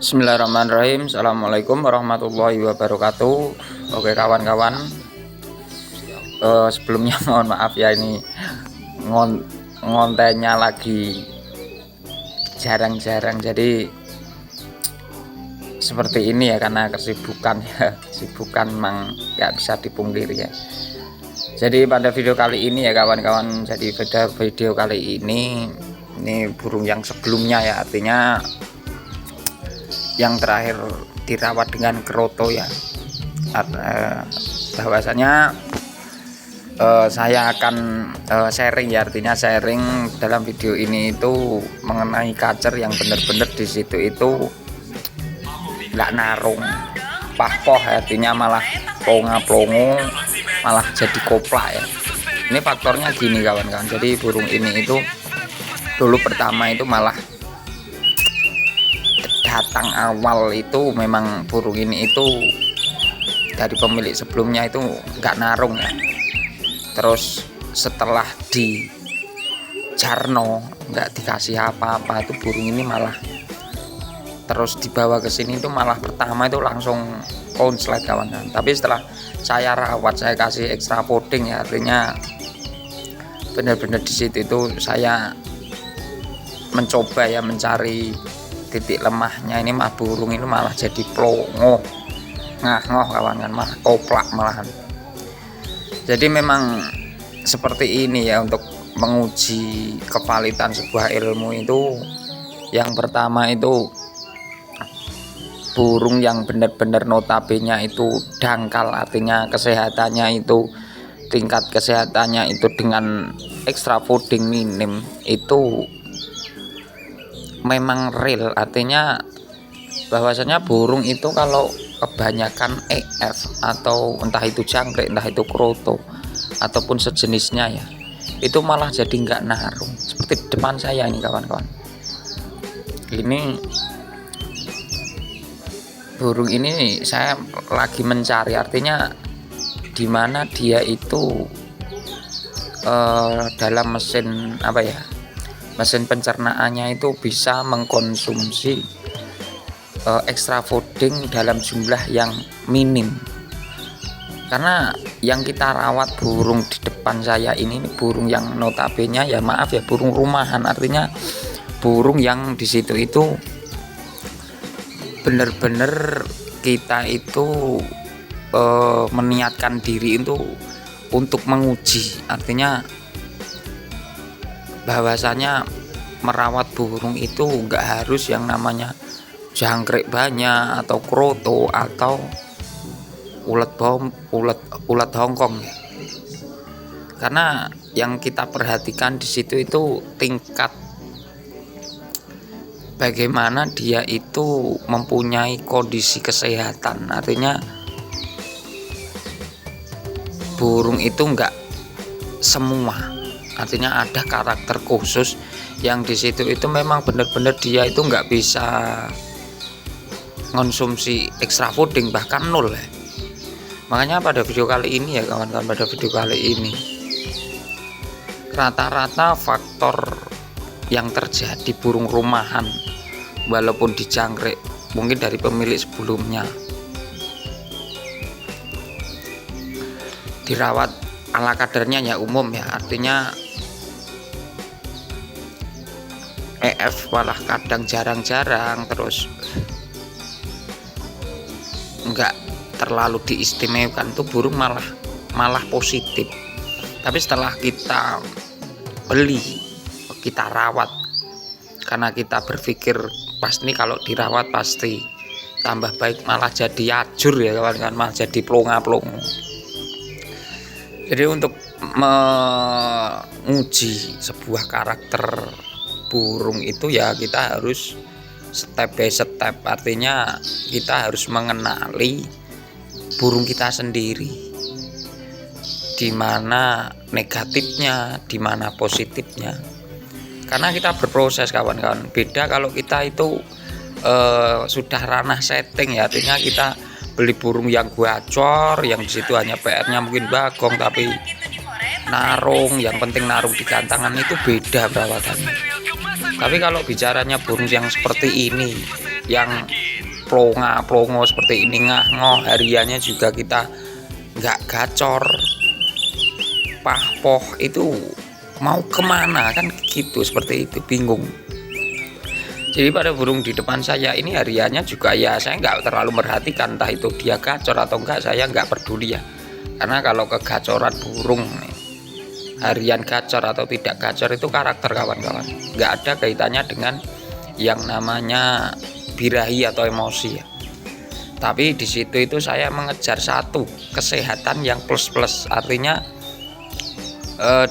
Bismillahirrahmanirrahim. Assalamualaikum warahmatullahi wabarakatuh. Oke kawan-kawan, sebelumnya mohon maaf ya, ini ngontennya lagi jarang-jarang, jadi seperti ini ya, karena kesibukan ya, kesibukan memang nggak bisa dipungkiri ya. Jadi pada video kali ini ya kawan-kawan, jadi pada video kali ini burung yang sebelumnya ya, artinya yang terakhir dirawat dengan keroto ya. Bahwasanya saya akan sharing ya, artinya sharing dalam video ini itu mengenai kacer yang benar-benar di situ itu nggak narung pahpoh, artinya malah plonga-plongo, malah jadi koplak ya. Ini faktornya gini kawan-kawan, jadi burung ini itu dulu pertama itu malah datang awal itu memang burung ini itu dari pemilik sebelumnya itu nggak narung ya. Terus setelah di Jarno nggak dikasih apa-apa, itu burung ini malah terus dibawa ke sini itu malah pertama itu langsung konslet kawan-kawan. Tapi setelah saya rawat, saya kasih ekstra fooding ya, artinya benar-benar di situ itu saya mencoba ya mencari titik lemahnya. Ini mah burung ini malah jadi plongo, ngahoh kawan-kawan, malah koplak malahan. Jadi memang seperti ini ya, untuk menguji kevalitan sebuah ilmu itu yang pertama itu burung yang benar-benar notabene itu dangkal, artinya kesehatannya itu, tingkat kesehatannya itu dengan extra fooding minim itu memang real, artinya bahwasanya burung itu kalau kebanyakan EF atau entah itu jangkrik, entah itu kroto ataupun sejenisnya ya, itu malah jadi nggak narung. Seperti depan saya ini kawan-kawan, ini burung ini saya lagi mencari, artinya dimana dia itu dalam mesin apa ya, mesin pencernaannya itu bisa mengkonsumsi extra fooding dalam jumlah yang minim. Karena yang kita rawat burung di depan saya ini burung yang notabene ya, maaf ya, burung rumahan, artinya burung yang di situ itu benar-benar kita itu meniatkan diri itu untuk menguji, artinya bahwasanya merawat burung itu enggak harus yang namanya jangkrik banyak atau kroto atau ulet Hongkong ya. Karena yang kita perhatikan di situ itu tingkat bagaimana dia itu mempunyai kondisi kesehatan, artinya burung itu enggak semua, artinya ada karakter khusus yang di situ itu memang benar-benar dia itu nggak bisa konsumsi extra fooding, bahkan nol ya. Makanya pada video kali ini ya kawan-kawan, pada video kali ini rata-rata faktor yang terjadi burung rumahan walaupun di jangkrik mungkin dari pemilik sebelumnya dirawat ala kadarnya ya, umum ya, artinya EF malah kadang jarang-jarang, terus enggak terlalu diistimewakan, itu burung malah positif. Tapi setelah kita beli, kita rawat, karena kita berpikir pasti kalau dirawat pasti tambah baik, malah jadi ajur ya kawan-kawan, malah jadi plonga-plongo. Jadi untuk menguji sebuah karakter burung itu ya kita harus step by step, artinya kita harus mengenali burung kita sendiri, di mana negatifnya, di mana positifnya. Karena kita berproses kawan-kawan, beda kalau kita itu sudah ranah setting ya, artinya kita beli burung yang gacor, yang disitu hanya PR-nya mungkin bagong tapi narung, yang penting narung di gantangan, itu beda perawatannya. Tapi kalau bicaranya burung yang seperti ini, yang plonga-plongo seperti ini, ngah-ngoh, hariannya juga kita nggak gacor, pahpoh, itu mau kemana kan gitu, seperti itu, bingung. Jadi pada burung di depan saya ini hariannya juga ya saya nggak terlalu merhatikan, entah itu dia gacor atau enggak, saya nggak peduli ya. Karena kalau kegacoran burung, harian gacor atau tidak gacor itu karakter kawan-kawan, nggak ada kaitannya dengan yang namanya birahi atau emosi ya. Tapi di situ itu saya mengejar satu kesehatan yang plus-plus, artinya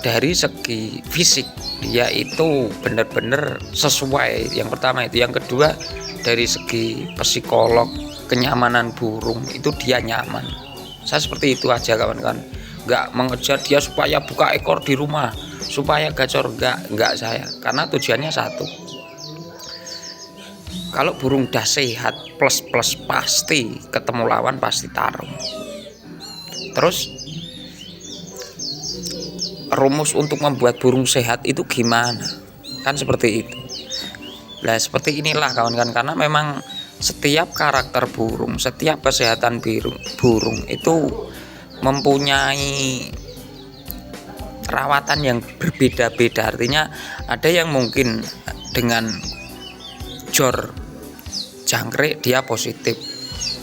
dari segi fisik dia itu benar-benar sesuai. Yang pertama itu, yang kedua dari segi psikolog, kenyamanan burung itu dia nyaman. Saya seperti itu aja kawan-kawan, nggak mengejar dia supaya buka ekor di rumah, supaya gacor, enggak saya, karena tujuannya satu, kalau burung udah sehat plus pasti ketemu lawan pasti tarung. Terus rumus untuk membuat burung sehat itu gimana? Kan seperti itu. Nah seperti inilah kawan-kawan, karena memang setiap karakter burung, setiap kesehatan burung itu mempunyai perawatan yang berbeda-beda. Artinya ada yang mungkin dengan jor jangkrik dia positif,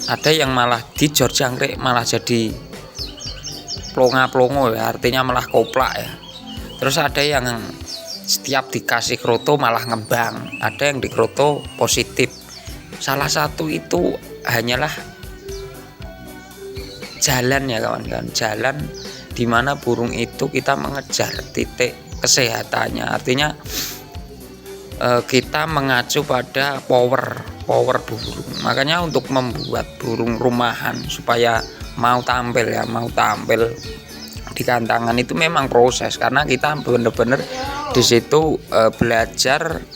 ada yang malah di jor jangkrik malah jadi plonga-plongo ya, artinya malah koplak ya. Terus ada yang setiap dikasih kroto malah ngembang, ada yang di kroto positif. Salah satu itu hanyalah jalan ya kawan-kawan, jalan dimana burung itu kita mengejar titik kesehatannya. Artinya kita mengacu pada power burung. Makanya untuk membuat burung rumahan supaya mau tampil di kantangan itu memang proses, karena kita benar-benar di situ belajar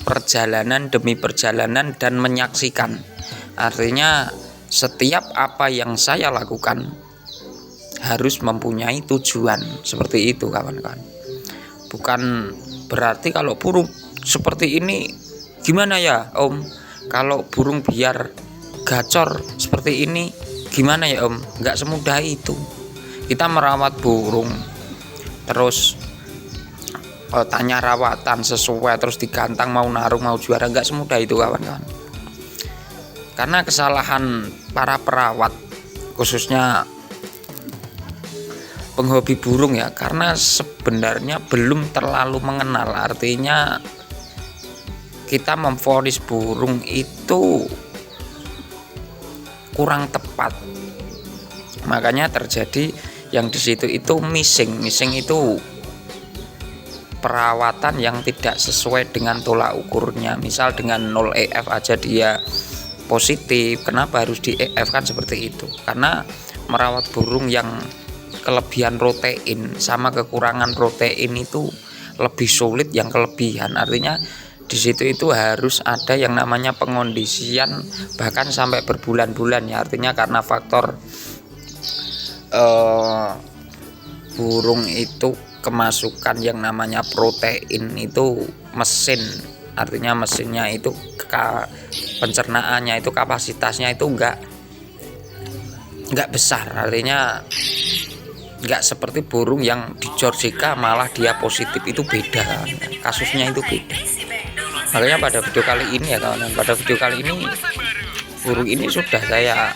perjalanan demi perjalanan dan menyaksikan. Artinya setiap apa yang saya lakukan harus mempunyai tujuan, seperti itu kawan-kawan. Bukan berarti kalau burung seperti ini gimana ya Om, kalau burung biar gacor seperti ini gimana ya Om, nggak semudah itu. Kita merawat burung terus tanya rawatan sesuai, terus digantang mau narung mau juara, nggak semudah itu kawan-kawan. Karena kesalahan para perawat khususnya penghobi burung ya, karena sebenarnya belum terlalu mengenal. Artinya kita memvonis burung itu kurang tepat, makanya terjadi yang di situ itu missing itu perawatan yang tidak sesuai dengan tolak ukurnya. Misal dengan 0 EF aja dia positif, kenapa harus di EF kan seperti itu? Karena merawat burung yang kelebihan protein sama kekurangan protein itu lebih sulit yang kelebihan. Artinya di situ itu harus ada yang namanya pengondisian bahkan sampai berbulan-bulan ya. Artinya karena faktor burung itu kemasukan yang namanya protein itu mesin, artinya mesinnya itu pencernaannya itu kapasitasnya itu enggak besar. Artinya enggak seperti burung yang di Georgia malah dia positif, itu beda, kasusnya itu beda. Makanya pada video kali ini ya kawan, pada video kali ini burung ini sudah saya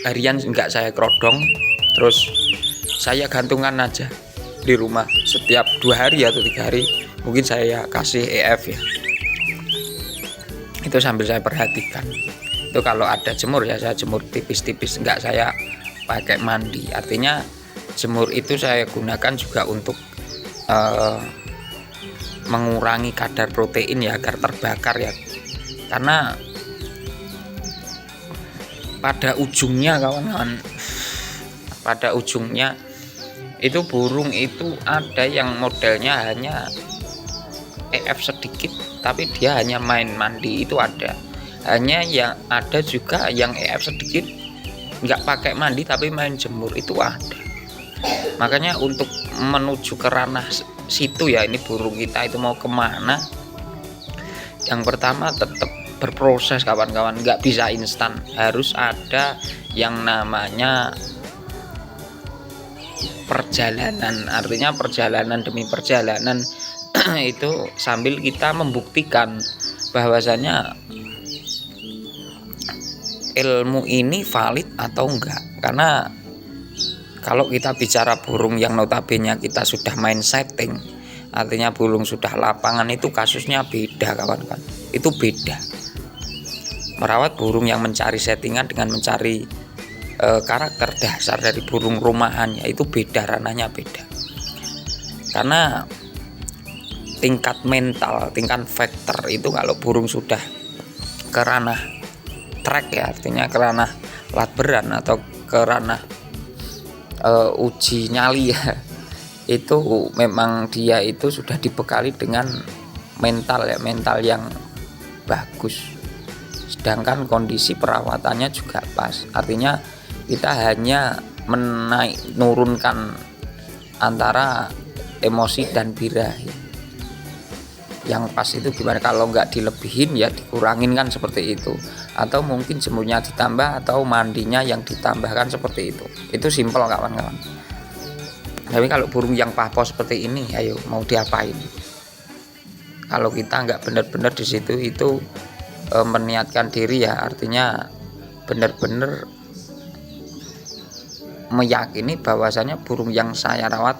harian enggak saya kerodong, terus saya gantungan aja di rumah. Setiap 2 hari atau 3 hari mungkin saya kasih EF ya. Itu sambil saya perhatikan. Itu kalau ada jemur ya saya jemur tipis-tipis, enggak saya pakai mandi. Artinya jemur itu saya gunakan juga untuk mengurangi kadar protein ya, agar terbakar ya. Karena pada ujungnya kawan-kawan, pada ujungnya itu burung itu ada yang modelnya hanya EF sedikit tapi dia hanya main mandi, itu ada. Hanya yang ada juga yang EF sedikit nggak pakai mandi tapi main jemur, itu ada. Makanya untuk menuju ke ranah situ ya, ini burung kita itu mau kemana, yang pertama tetap berproses kawan-kawan, nggak bisa instan, harus ada yang namanya perjalanan. Artinya perjalanan demi perjalanan itu sambil kita membuktikan bahwasanya ilmu ini valid atau enggak. Karena kalau kita bicara burung yang notabene kita sudah main setting, artinya burung sudah lapangan, itu kasusnya beda kawan-kawan. Itu beda. Merawat burung yang mencari settingan dengan mencari karakter dasar dari burung rumahannya itu beda, ranahnya beda. Karena tingkat mental, tingkat faktor itu kalau burung sudah ke ranah track ya, artinya ke ranah latberan atau ke ranah uji nyali ya, itu memang dia itu sudah dibekali dengan mental ya, mental yang bagus. Sedangkan kondisi perawatannya juga pas, artinya kita hanya menurunkan antara emosi dan birahi. Yang pas itu gimana, kalau nggak dilebihin ya dikurangin kan, seperti itu. Atau mungkin jemurnya ditambah atau mandinya yang ditambahkan, seperti itu simpel kawan-kawan. Tapi kalau burung yang pahpoh seperti ini, ayo mau diapain? Kalau kita nggak benar-benar di situ itu meniatkan diri ya, artinya benar-benar meyakini bahwasanya burung yang saya rawat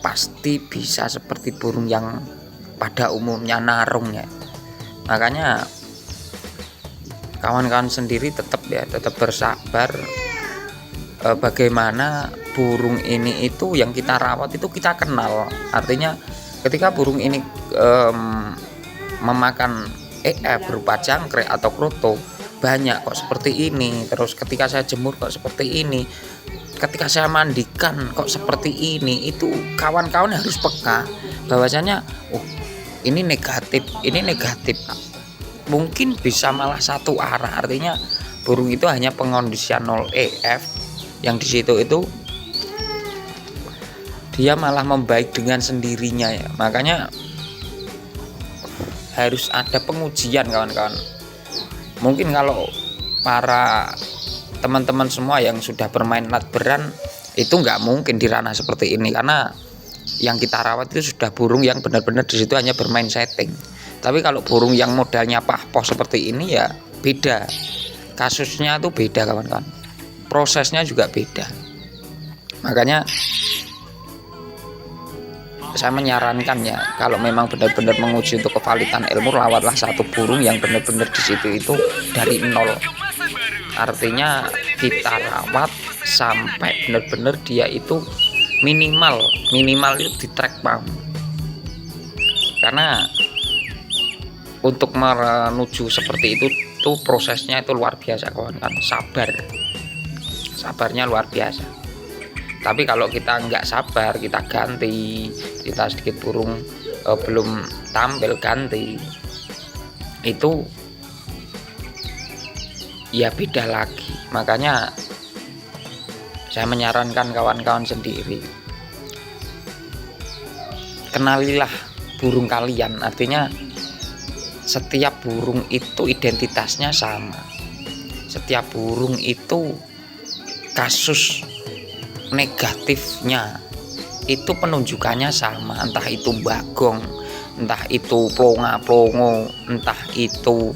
pasti bisa seperti burung yang pada umumnya narung ya. Makanya kawan-kawan sendiri tetap bersabar, bagaimana burung ini itu yang kita rawat itu kita kenal. Artinya ketika burung ini memakan berupa jangkrik atau kroto, banyak kok seperti ini, terus ketika saya jemur kok seperti ini, ketika saya mandikan kok seperti ini, itu kawan-kawan harus peka bahwasanya ini negatif, mungkin bisa malah satu arah. Artinya burung itu hanya pengondisian 0 EF yang di situ itu dia malah membaik dengan sendirinya ya. Makanya harus ada pengujian kawan-kawan. Mungkin kalau para teman-teman semua yang sudah bermain latberan itu nggak mungkin di ranah seperti ini, karena yang kita rawat itu sudah burung yang benar-benar di situ hanya bermain setting. Tapi kalau burung yang modalnya pahpoh seperti ini ya beda, kasusnya tuh beda kawan-kawan, prosesnya juga beda. Makanya saya menyarankan ya, kalau memang benar-benar menguji untuk kevalitan ilmu, rawatlah satu burung yang benar-benar di situ itu dari nol. Artinya kita rawat sampai benar-benar dia itu minimal itu di track pump. Karena untuk menuju seperti itu tuh prosesnya itu luar biasa kawan-kawan, sabarnya luar biasa. Tapi kalau kita nggak sabar, kita ganti, kita sedikit burung belum tampil ganti, itu ya beda lagi. Makanya saya menyarankan kawan-kawan sendiri, kenalilah burung kalian. Artinya setiap burung itu identitasnya sama, setiap burung itu kasus negatifnya itu penunjukannya sama, entah itu bagong, entah itu plonga-plongo, entah itu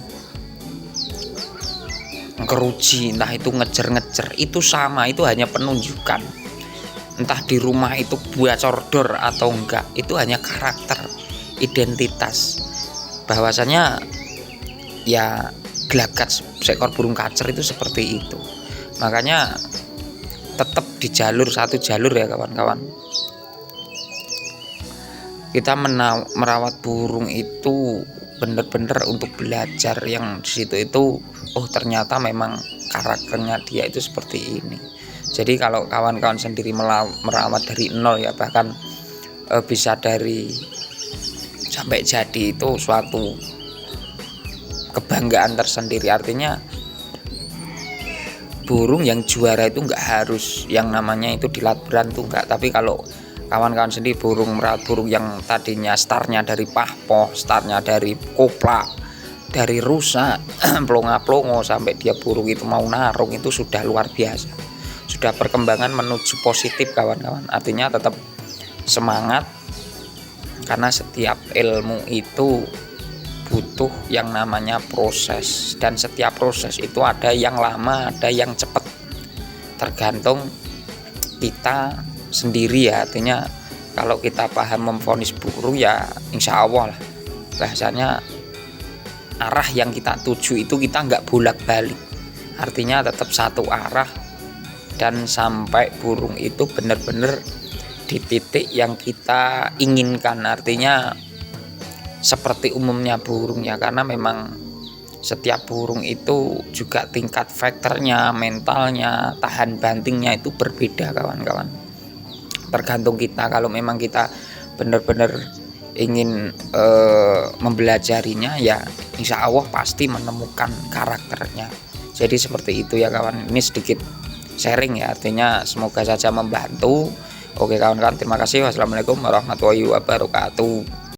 keruji, entah itu ngejer-ngejer, itu sama, itu hanya penunjukan. Entah di rumah itu bocor dor atau enggak, itu hanya karakter, identitas. Bahwasanya ya gelagat seekor burung kacer itu seperti itu. Makanya tetap di satu jalur ya kawan-kawan. Kita merawat burung itu benar-benar untuk belajar, yang di situ itu ternyata memang karakternya dia itu seperti ini. Jadi kalau kawan-kawan sendiri merawat dari nol ya, bahkan bisa dari sampai jadi, itu suatu kebanggaan tersendiri. Artinya burung yang juara itu nggak harus yang namanya itu di latberan tuh enggak. Tapi kalau kawan-kawan sendiri merawat burung yang tadinya startnya dari pahpoh, startnya dari koplak, dari rusak plonga-plongo sampai dia burung itu mau narung itu sudah luar biasa, sudah perkembangan menuju positif kawan-kawan. Artinya tetap semangat, karena setiap ilmu itu butuh yang namanya proses, dan setiap proses itu ada yang lama ada yang cepat, tergantung kita sendiri ya. Artinya kalau kita paham memvonis burung ya insya Allah lah, bahasanya arah yang kita tuju itu kita nggak bolak-balik, artinya tetap satu arah dan sampai burung itu benar-benar di titik yang kita inginkan. Artinya seperti umumnya burung ya, karena memang setiap burung itu juga tingkat faktornya, mentalnya, tahan bantingnya itu berbeda kawan-kawan. Tergantung kita, kalau memang kita benar-benar ingin mempelajarinya ya insya Allah pasti menemukan karakternya. Jadi seperti itu ya kawan, ini sedikit sharing ya, artinya semoga saja membantu. Oke kawan-kawan, terima kasih. Wassalamualaikum warahmatullahi wabarakatuh.